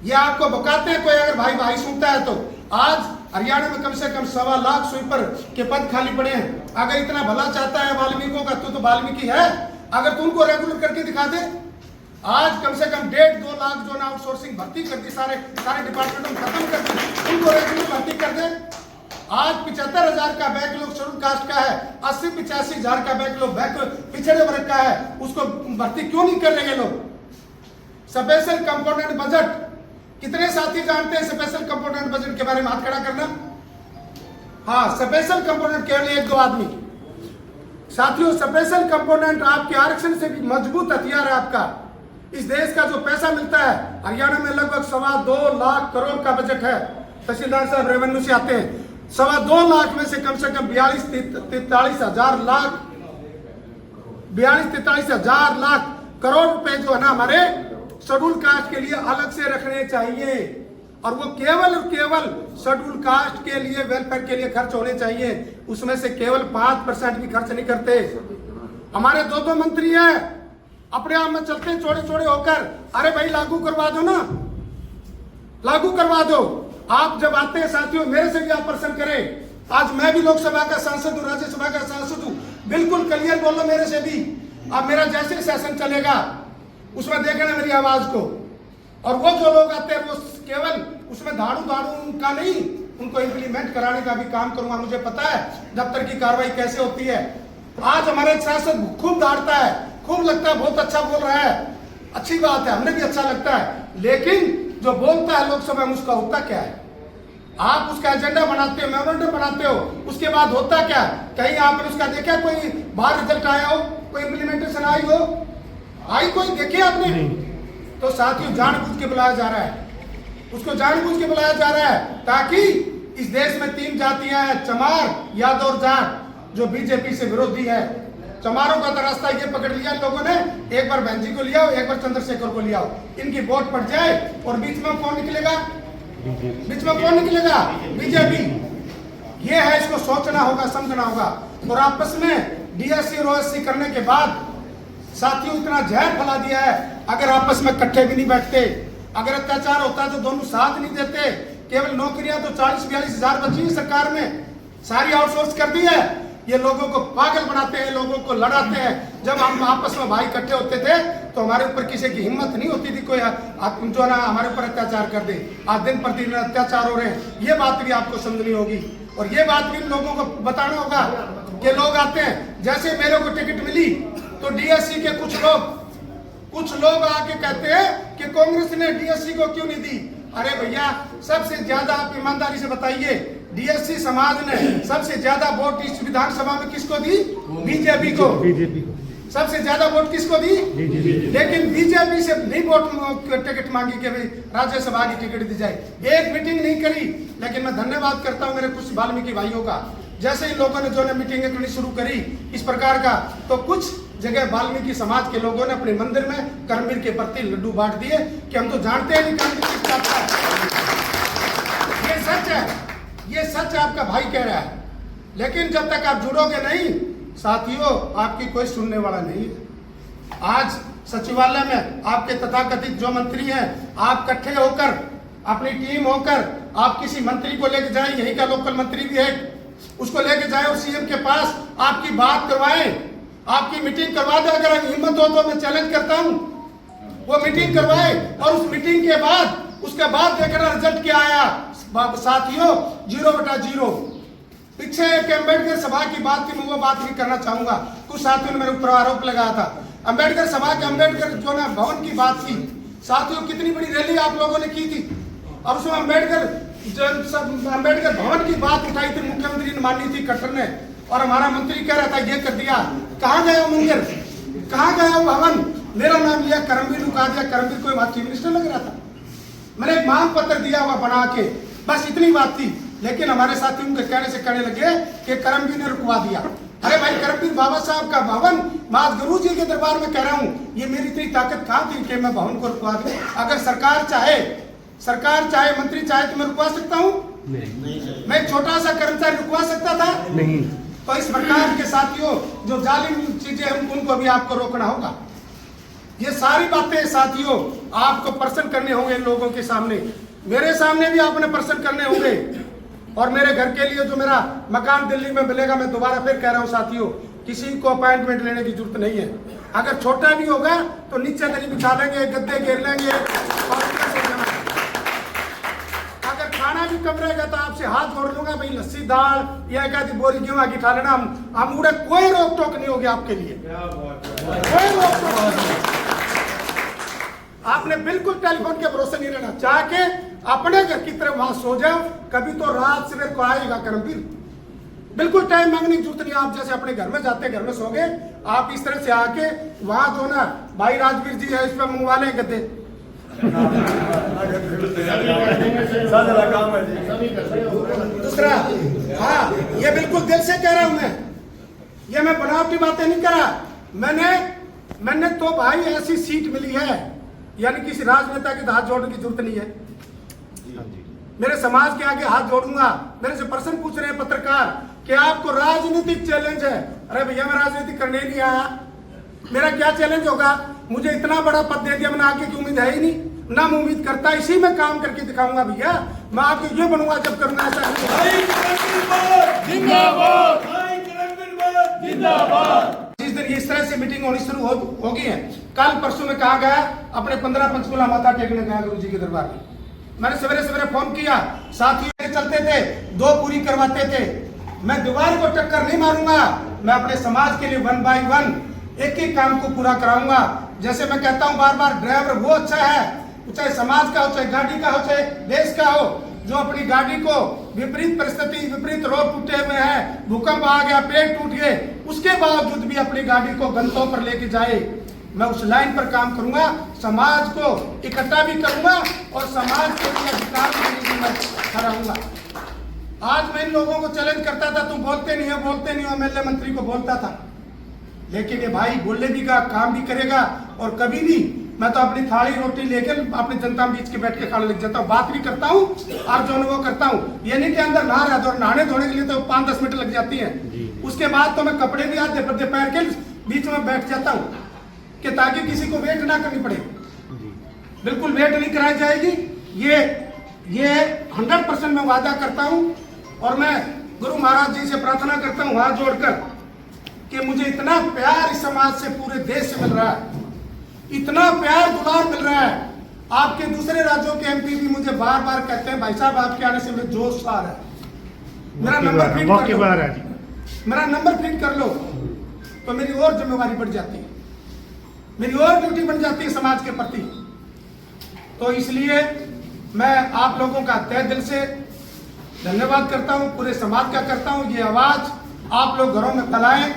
ये आपको बकाते हैं कोई अगर भाई सुनता है तो। आज हरियाणा में कम से कम 1.25 लाख स्वीपर के पद खाली पड़े हैं। अगर इतना भला चाहता है वाल्मीकियों का तो वाल्मीकि है, अगर तुम उनको रेगुलर करके दिखा दे। आज कम से कम 1.5-2 लाख जो ना आउटसोर्सिंग भर्ती कर दी, सारे डिपार्टमेंट में खत्म कर दी, उनको रेगुलर भर्ती कर दे। आज 75,000 का बैकलॉग शेड्यूल कास्ट का है, 80-85,000 का बैकलॉग पिछड़े वर्ग का है, उसको भर्ती क्यों नहीं कर रहे लोग? स्पेशल कंपोनेंट बजट, कितने साथी जानते हैं स्पेशल कंपोनेंट बजट के बारे में? हाथ खड़ा करना। हाँ, स्पेशल कंपोनेंट केवल 1-2 आदमी। साथियों, स्पेशल कंपोनेंट आपके आरक्षण से भी मजबूत हथियार है आपका। इस देश का जो पैसा मिलता है, हरियाणा में लगभग 2.25 लाख करोड़ का बजट है। तहसीलदार साहब रेवेन्यू से आते हैं। 2.25 लाख में से कम 42-43 हजार लाख करोड़ रुपए जो है ना हमारे शेड्यूल कास्ट के लिए अलग से रखने चाहिए। और वो केवल शेड्यूल कास्ट के लिए, वेलफेयर के लिए खर्च होने चाहिए। उसमें से केवल 5% भी खर्च नहीं करते। हमारे 2 मंत्री हैं, अपने आप में चलते हैं चौड़े होकर। अरे भाई, लागू करवा दो ना, लागू करवा दो। आप जब आते हैं साथियों, मेरे से भी आप प्रश्न करें। आज मैं भी लोकसभा का सांसद हूं, राज्यसभा का सांसद हूं, बिल्कुल क्लियर बोलो मेरे से भी। अब मेरा जैसे सेशन चलेगा उसमें देखना मेरी आवाज को। और वो जो लोग आते हैं वो केवल उसमें धाड़ू का नहीं, उनको इम्प्लीमेंट कराने का भी काम करूंगा। मुझे पता है दफ्तर की कार्रवाई कैसे होती है। आज हमारे सांसद खूब धाड़ता है, खूब लगता है बहुत अच्छा बोल रहा है, अच्छी बात है, हमें भी अच्छा लगता है। लेकिन जो बोलता है लोकसभा में उसका होता क्या है? आप उसका एजेंडा बनाते हो, मेमोरेंडम बनाते हो, उसके बाद होता क्या? कहीं आपने उसका देखा कोई बाहर रिजल्ट आया हो, कोई इम्प्लीमेंटेशन आई हो? आई कोई देखे आपने? तो साथियों, जानबूझ के बुलाया जा रहा है, उसको जानबूझ के बुलाया जा रहा है ताकि इस देश में 3 जातियां हैं, चमार, यादव और जाट, जो बीजेपी से विरोधी है। चमारों का तो रास्ता ये पकड़ लिया लोगों ने, एक बार बहन जी को लिया, एक बार चंद्रशेखर को लिया, इनकी वोट पड़ जाए और बीच में कौन निकलेगा? बीजेपी। ये है, इसको सोचना होगा, समझना होगा। और आपस में DSC और OSC करने के बाद साथियों इतना जहर फैला दिया है। अगर आपस में इकट्ठे भी नहीं बैठते, अगर अत्याचार होता है तो दोनों साथ नहीं देते। केवल नौकरियां तो 40-42 हजार बची है सरकार में, सारी आउटसोर्स कर दी है। ये लोगों को पागल बनाते हैं, लोगों को लड़ाते हैं। जब हम आपस में भाई इकट्ठे होते थे तो हमारे ऊपर किसी की हिम्मत नहीं होती थी कोई जो ना हमारे ऊपर अत्याचार कर दे। आज दिन प्रतिदिन अत्याचार हो रहे हैं, ये बात भी आपको समझनी होगी। और ये बात भी लोगों को बताना होगा कि लोग आते हैं, जैसे मेरे को टिकट मिली तो DSC के कुछ लोग आके कहते हैं कि कांग्रेस ने DSC को क्यों नहीं दी। अरे भैया, सबसे ज्यादा आप ईमानदारी से बताइए, डीएससी समाज ने सबसे ज्यादा वोट इस विधानसभा में किसको दी? बीजेपी को। सबसे ज्यादा वोट किसको दी? लेकिन बीजेपी से नहीं वोट टिकट मांगी कि भाई राज्यसभा की टिकट दी जाए। एक मीटिंग नहीं करी। लेकिन मैं धन्यवाद करता हूं मेरे कुछ वाल्मीकि भाइयों का, जैसे इन लोगों ने जो ने मीटिंगें करनी शुरू करी इस प्रकार का, तो कुछ जगह वाल्मीकि समाज के लोगों ने अपने मंदिर में करमवीर के प्रति लड्डू बांट दिए कि हम तो जानते हैं नहीं करमवीर किस बात का है। ये सच है, ये सच आपका भाई कह रहा है। लेकिन जब तक आप जुड़ोगे नहीं साथियों, आपकी कोई सुनने वाला नहीं है। आज सचिवालय में आपके तथाकथित जो मंत्री हैं, आप इकट्ठे होकर अपनी टीम होकर आप किसी मंत्री को लेकर जाएं, यही का लोकल मंत्री भी है, उसको लेके जाए और सीएम के पास आपकी बात करवाएं, आपकी मीटिंग करवा दे। अगर हिम्मत हो तो मैं चैलेंज करता हूं, वो मीटिंग करवाए और उस मीटिंग के बाद उसके बाद देखना रिजल्ट क्या आया। साथियों, 0/0। पीछे एक अम्बेडकर सभा की बात थी, मैं वो बात भी करना चाहूंगा। कुछ साथियों ने मेरे ऊपर आरोप लगाया था अम्बेडकर सभा के, अम्बेडकर जो ना भवन की बात थी। साथियों, कितनी बड़ी रैली आप लोगों ने की थी और उसमें अम्बेडकर भवन की बात उठाई थी, मुख्यमंत्री ने मानी थी खट्टर ने, और हमारा मंत्री कह रहा था ये कर दिया। कहाँ गया मंदिर, कहाँ गया भवन? मेरा नाम लिया, करमवीर रुका दिया। करमवीर कोई चीफ मिनिस्टर लग रहा था। मैंने एक मांग पत्र दिया हुआ बना के, बस इतनी बात थी। लेकिन हमारे साथी उनके कहने से कहने लगे कि करमवीर ने रुकवा दिया। अरे भाई, करमवीर बाबा साहब का भवन माज गुरु जी के दरबार में कह रहा हूँ, ये मेरी इतनी ताकत कहाँ थी कि मैं भवन को रुकवा दूं? अगर सरकार चाहे, मंत्री चाहे तो मैं रुकवा सकता हूँ? नहीं। मैं छोटा सा कर्मचारी रुकवा सकता था? नहीं। तो इस प्रकार के साथियों जो जालिम चीजें हैं उनको भी आपको रोकना होगा। ये सारी बातें साथियों आपको पर्सन करने होंगे इन लोगों के सामने, मेरे सामने भी आपने पर्सन करने होंगे। और मेरे घर के लिए जो मेरा मकान दिल्ली में मिलेगा, मैं दोबारा फिर कह रहा हूँ साथियों, किसी को अपॉइंटमेंट लेने की जरूरत नहीं है। अगर छोटा भी होगा तो नीचे दरी बिछा लेंगे, गद्दे घेर लेंगे और अगर खाना भी कम रहेगा तो आपसे हाथ जोड़ लूंगा, भाई लस्सी दाल या कहती बोरी गेहूं की खा लेना, हम उड़े, कोई रोक टोक नहीं होगी आपके लिए, कोई रोक टोक। आपने बिल्कुल टेलीफोन के भरोसे नहीं रहना, चाह के अपने घर की तरफ वहां सो जाओ, कभी तो रात सवेर को आएगा करमवीर। बिल्कुल टाइम मांगने की जरूरत नहीं। आप जैसे अपने घर में जाते घर में सोगे, आप इस तरह से आके वहां जो ना भाई राजवीर जी है इस पर मंगवा लें गद्दे। दूसरा, हाँ, ये बिल्कुल दिल से कह रहा हूं मैं, ये मैं बनावटी बातें नहीं कर रहा। मैंने तो भाई ऐसी सीट मिली है, यानी किसी राजनेता के हाथ जोड़ने की जरूरत नहीं है। मेरे समाज के आगे हाथ जोड़ूंगा। मेरे से प्रश्न पूछ रहे हैं पत्रकार कि आपको राजनीतिक चैलेंज है। अरे भैया, मैं राजनीति करने नहीं आया, मेरा क्या चैलेंज होगा? मुझे इतना बड़ा पद दे दिया, मैंने आगे की उम्मीद है ही नहीं, ना मैं उम्मीद करता, इसी में काम करके दिखाऊंगा भैया। मैं आपको ये बनूंगा जब करूंगा ऐसा। जिस दिन इस तरह से मीटिंग होनी शुरू हो गई है, कल परसों में कहा गया अपने 15 पंचकुला माता टेकने गया गुरु जी के दरबार में। मैंने सवेरे सवेरे फोन किया, साथियों चलते थे, 2 पूरी करवाते थे। मैं दीवार को टक्कर नहीं मारूंगा, मैं अपने समाज के लिए 1 by 1 एक एक काम को पूरा कराऊंगा। जैसे मैं कहता हूं बार बार, ड्राइवर वो अच्छा है, चाहे समाज का हो, चाहे गाड़ी का हो, चाहे देश का हो, जो अपनी गाड़ी को विपरीत परिस्थिति, विपरीत रोड टूटे हुए हैं, भूकंप आ गया, पेड़ टूट गए, उसके बावजूद भी अपनी गाड़ी को गंतव्य पर लेके जाए। मैं उस लाइन पर काम करूंगा, समाज को इकट्ठा भी करूंगा और समाज के लिए अधिकार के लिए मैं खड़ा रहूंगा। आज मैं इन लोगों को चैलेंज करता था, तुम बोलते नहीं हो, एमएलए मंत्री को बोलता था। लेकिन ये भाई बोलने भी का काम भी करेगा और कभी भी मैं तो अपनी थाली रोटी लेकर अपनी जनता बीच के बैठ के खाने लग जाता हूँ, बात भी करता हूँ और जो वो करता हूँ। ये नहीं कि अंदर नहा रहा और नहाने धोने के लिए तो 5-10 मिनट लग जाती है, उसके बाद तो मैं कपड़े भी आधे पैर के बीच में बैठ जाता हूँ कि ताकि किसी को वेट ना करनी पड़े। बिल्कुल वेट नहीं कराई जाएगी, ये 100% मैं वादा करता हूँ। और मैं गुरु महाराज जी से प्रार्थना करता हूँ हाथ जोड़कर कि मुझे इतना प्यार इस समाज से पूरे देश से मिल रहा है, इतना प्यार दुलार मिल रहा है। आपके दूसरे राज्यों के एमपी भी मुझे बार बार कहते हैं भाई साहब आपके आने से मुझे जोश आ रहा है, मेरा नंबर फीड कर लो, मेरा नंबर फीड कर लो, तो मेरी और जिम्मेवारी बढ़ जाती है, मेरी और ड्यूटी बन जाती है समाज के प्रति। तो इसलिए मैं आप लोगों का तहे दिल से धन्यवाद करता हूं, पूरे समाज का करता हूं। ये आवाज आप लोग घरों में फैलाएं।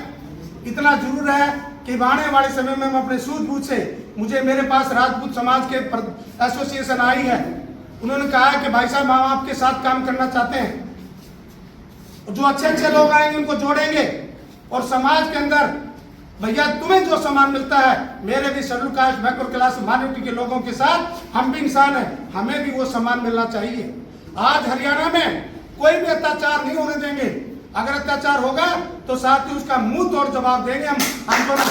इतना जरूर है कि आने वाले समय में मैं अपने सूझबूझ से, मुझे मेरे पास राजपूत समाज के एसोसिएशन आई है, उन्होंने कहा है कि भाई साहब हम आपके साथ काम करना चाहते हैं, जो अच्छे अच्छे लोग आएंगे उनको जोड़ेंगे और समाज के अंदर भैया तुम्हें जो सम्मान मिलता है, मेरे भी schedule caste backward class minority के लोगों के साथ हम भी इंसान हैं, हमें भी वो सम्मान मिलना चाहिए। आज हरियाणा में कोई भी अत्याचार नहीं होने देंगे, अगर अत्याचार होगा तो साथ ही उसका मुंह तोड़ जवाब देंगे हम दोनों।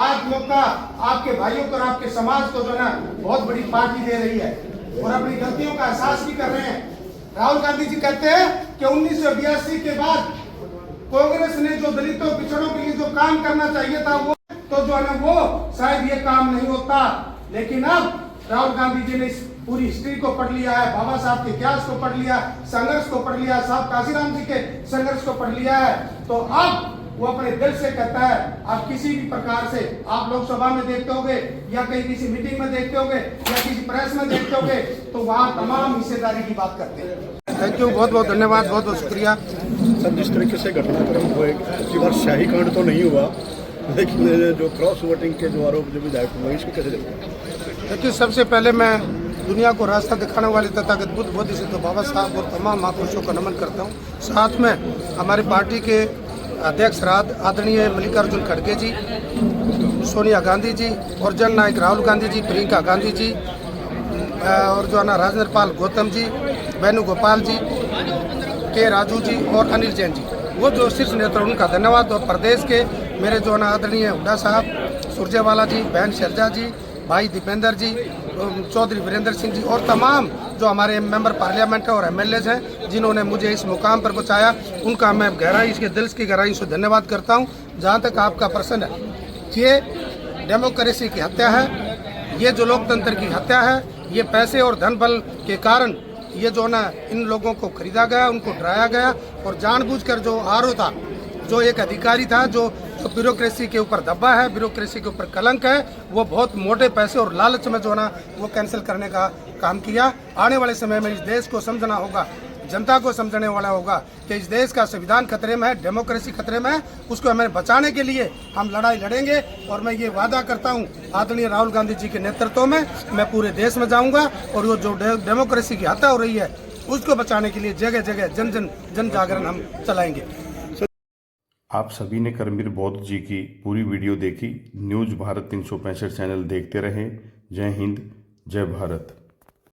आज मौका आपके भाइयों को और आपके समाज को जो ना बहुत बड़ी पार्टी दे रही है और अपनी गलतियों का एहसास भी कर रहे हैं। राहुल गांधी जी कहते हैं कि 1982 के बाद कांग्रेस ने जो दलितों पिछड़ों के लिए जो काम करना चाहिए था वो तो जो है ना वो शायद ये काम नहीं होता, लेकिन अब राहुल गांधी जी ने इस पूरी हिस्ट्री को पढ़ लिया है, बाबा साहब के इतिहास को पढ़ लिया, संघर्ष को पढ़ लिया, साहब काशीराम जी के संघर्ष को पढ़ लिया है, तो अब वो अपने दिल से कहता है आप किसी भी प्रकार से आप लोकसभा में देखते होंगे या कहीं किसी मीटिंग में देखते होंगे या किसी प्रेस में देखते होंगे तो वहाँ तमाम हिस्सेदारी की बात करते हैं। थैंक यू, बहुत बहुत धन्यवाद, बहुत बहुत शुक्रिया। सर, जिस तरीके से घटनाक्रम हुए, इस बार शाही कांड तो नहीं हुआ, लेकिन जो क्रॉस वोटिंग के जो आरोप जो विधायक हुए इसको कैसे देखते हैं? देखिए, सबसे पहले मैं दुनिया को रास्ता दिखाने वाले तथागत बुद्ध बोधिसत्व बाबा साहब और तमाम महापुरुषों को नमन करता हूँ। साथ में हमारी पार्टी के अध्यक्ष आदरणीय मल्लिकार्जुन खड़गे जी, सोनिया गांधी जी और जन नायक राहुल गांधी जी, प्रियंका गांधी जी और जो है ना राजेंद्र पाल गौतम जी, वेणुगोपाल जी, के राजू जी और अनिल जैन जी, वो जो शीर्ष नेता उनका धन्यवाद। और प्रदेश के मेरे जो है ना आदरणीय हुड्डा साहब, सुरजेवाला जी, बहन शैलजा जी, भाई दीपेंद्र जी, चौधरी वीरेंद्र सिंह जी और तमाम जो हमारे मेंबर पार्लियामेंट और एमएलएज हैं जिन्होंने मुझे इस मुकाम पर पहुंचाया, उनका मैं गहराई इसके दिल की गहराई से धन्यवाद करता हूं। जहां तक आपका प्रश्न है, ये डेमोक्रेसी की हत्या है, ये जो लोकतंत्र की हत्या है, ये पैसे और धन बल के कारण ये जो ना इन लोगों को खरीदा गया, उनको डराया गया और जानबूझकर जो आरोप था, जो एक अधिकारी था जो ब्यूरोक्रेसी के ऊपर दबा है, ब्यूरोक्रेसी के ऊपर कलंक है, वो बहुत मोटे पैसे और लालच में जो ना वो कैंसिल करने का काम किया। आने वाले समय में इस देश को समझना होगा, जनता को समझने वाला होगा कि इस देश का संविधान खतरे में है, डेमोक्रेसी खतरे में है, उसको हमें बचाने के लिए हम लड़ाई लड़ेंगे। और मैं ये वादा करता हूँ आदरणीय राहुल गांधी जी के नेतृत्व में मैं पूरे देश में जाऊँगा और वो जो डेमोक्रेसी की हत्या हो रही है उसको बचाने के लिए जगह जगह जन जागरण हम चलाएंगे। आप सभी ने करमवीर बौद्ध जी की पूरी वीडियो देखी। न्यूज़ भारत 365 चैनल देखते रहें। जय हिंद, जय भारत।